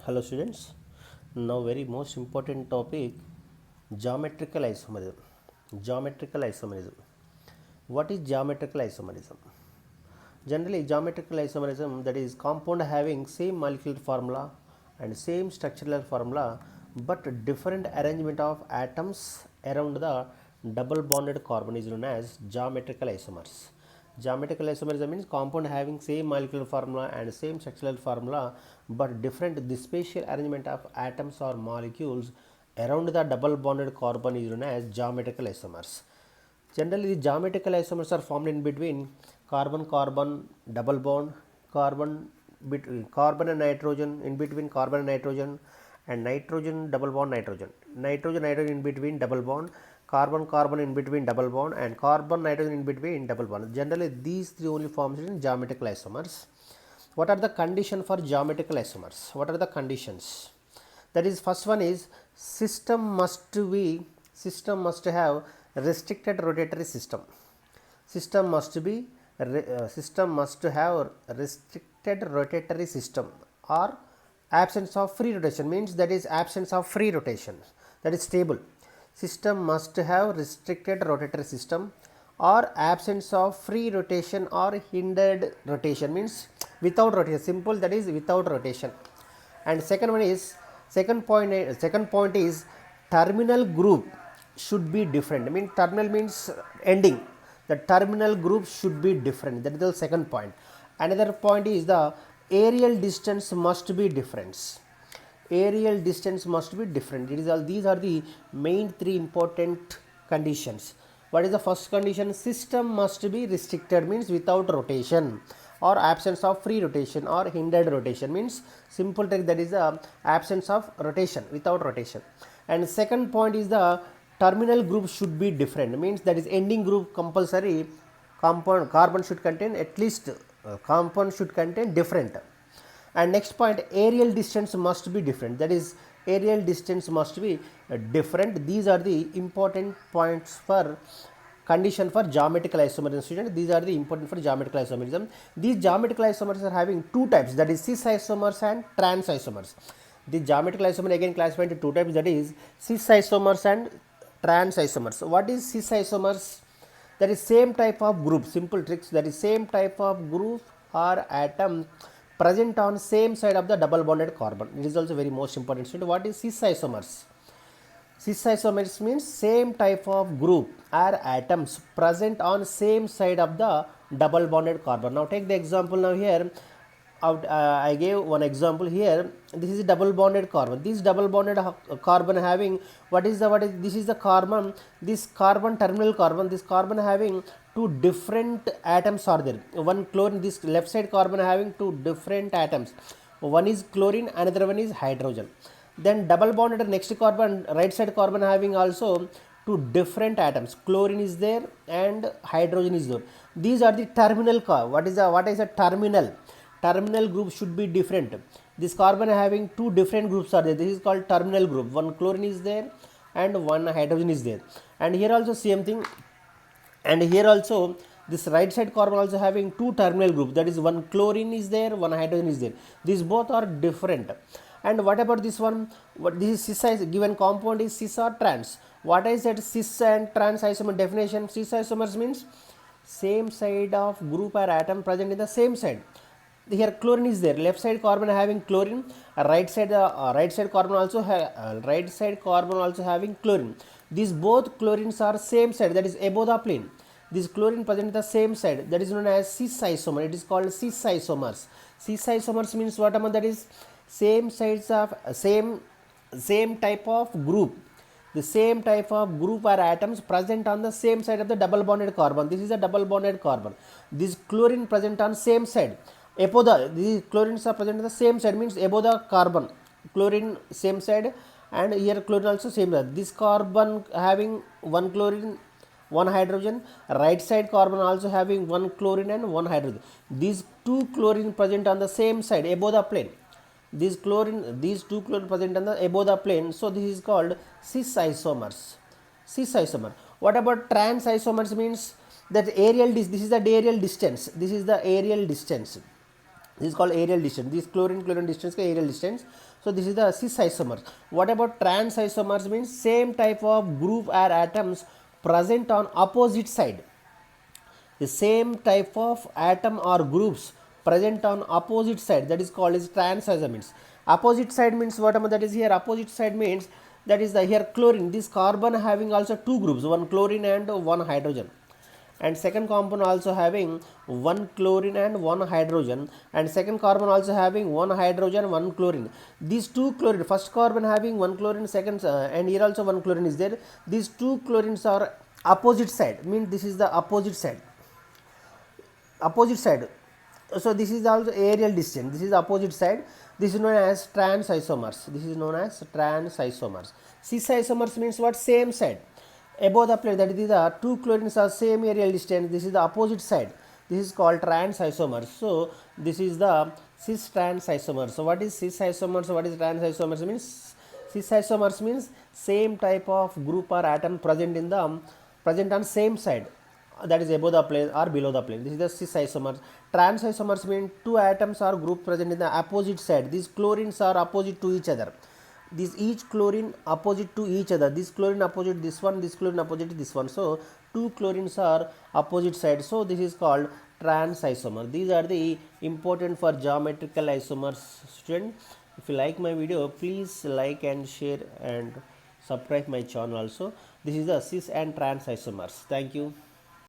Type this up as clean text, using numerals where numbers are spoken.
Hello students, now very most important topic, geometrical isomerism. Geometrical isomerism. What is geometrical isomerism? Generally geometrical isomerism, that is compound having same molecular formula and same structural formula but different arrangement of atoms around the double bonded carbon is known as geometrical isomers. Geometrical isomerism means compound having same molecular formula and same structural formula but different the spatial arrangement of atoms or molecules around the double bonded carbon is known as geometrical isomers. Generally, the geometrical isomers are formed in between carbon-carbon double bond, carbon and nitrogen, in between carbon and nitrogen, and nitrogen double bond nitrogen. Nitrogen in between double bond, carbon-carbon in between double bond, and carbon-nitrogen in between double bond. Generally, these three only forms in geometrical isomers. What are the conditions for geometrical isomers? What are the conditions? That is, first one is system must have restricted rotatory system. System must have restricted rotatory system or absence of free rotation, means that is absence of free rotation, that is stable. System must have restricted rotatory system or absence of free rotation or hindered rotation, means without rotation, simple, that is without rotation. And second point is terminal group should be different. I mean, terminal means ending. The terminal group should be different. That is the second point. Another point is the aerial distance must be different. Aerial distance must be different. It is all, these are the main three important conditions. What is the first condition? System must be restricted, means without rotation or absence of free rotation or hindered rotation, means simple text, that is the absence of rotation, without rotation. And second point is the terminal group should be different, means that is ending group compulsory carbon should contain at least compound should contain different. And next point, aerial distance must be different, that is aerial distance must be different. These are the important points for condition for geometrical isomerism. Student, these are the important for geometrical isomerism. These geometrical isomers are having two types, that is cis isomers and trans isomers. The geometrical isomer again classified into two types, that is cis isomers and trans isomers. What is cis isomers? That is same type of group, simple tricks, that is same type of group or atom present on same side of the double bonded carbon. It is also very most important. Student, what is cis isomers? Cis isomers means same type of group or atoms present on same side of the double bonded carbon. Now take the example now here. I gave one example here. This is a double bonded carbon. This double bonded carbon having this is the carbon. This carbon terminal carbon. This carbon having two different atoms are there. One chlorine. This left side carbon having two different atoms. One is chlorine, another one is hydrogen. Then double bonded next carbon, right side carbon having also two different atoms. Chlorine is there and hydrogen is there. These are the terminal. What is a terminal? Terminal group should be different. This carbon having two different groups are there. This is called terminal group. One chlorine is there and one hydrogen is there. And here also same thing. And here also this right side carbon also having two terminal groups. That is one chlorine is there, one hydrogen is there. These both are different. And what about this one? What this is cis, given compound is cis or trans. What I said, cis and trans isomer definition. Cis isomers means same side of group or atom present in the same side. Here chlorine is there, left side carbon having chlorine, right side carbon also having chlorine. These both chlorines are same side, that is above the plane. This chlorine present in the same side, that is known as cis isomer. It is called cis isomers. Cis isomers means what amount, that is same sides of same type of group. The same type of group or atoms present on the same side of the double bonded carbon. This is a double bonded carbon. This chlorine present on same side. These chlorines are present on the same side, means above the carbon. Chlorine same side, and here chlorine also same side. This carbon having one chlorine, one hydrogen. Right side carbon also having one chlorine and one hydrogen. These two chlorine present on the same side above the plane. These two chlorine present on the above the plane. So this is called cis isomers. Cis isomer. What about trans isomers? Means that this is the aerial distance. This is the aerial distance. This is called aerial distance. This chlorine distance का aerial distance. So this is the cis isomers. What about trans isomers? Means same type of group or atoms present on opposite side. The same type of atom or groups present on opposite side, that is called as trans isomers. Opposite side means whatever that is here. Opposite side means that is the here chlorine. This carbon having also two groups, one chlorine and one hydrogen, and second compound also having one chlorine and one hydrogen, and second carbon also having one hydrogen, one chlorine. These two chlorine, first carbon having one chlorine, second and here also one chlorine is there. These two chlorines are opposite side, means this is the opposite side. Opposite side. So this is also aerial distance. This is opposite side. This is known as trans isomers. This is known as trans isomers. Cis isomers means what? Same side. Above the plate, that is the two chlorines are same aerial distance. This is the opposite side. This is called trans isomers. So this is the cis trans isomers. So what is cis isomers? What is trans isomers? Means cis isomers means same type of group or atom present in the present on same side, that is above the plane or below the plane. This is the cis isomers. Trans isomers mean two atoms or group present in the opposite side. These chlorines are opposite to each other. This each chlorine opposite to each other. This chlorine opposite this one, this chlorine opposite this one. So two chlorines are opposite sides. So this is called trans isomer. These are the important for geometrical isomers, student. If you like my video, please like and share and subscribe my channel also. This is the cis and trans isomers. Thank you.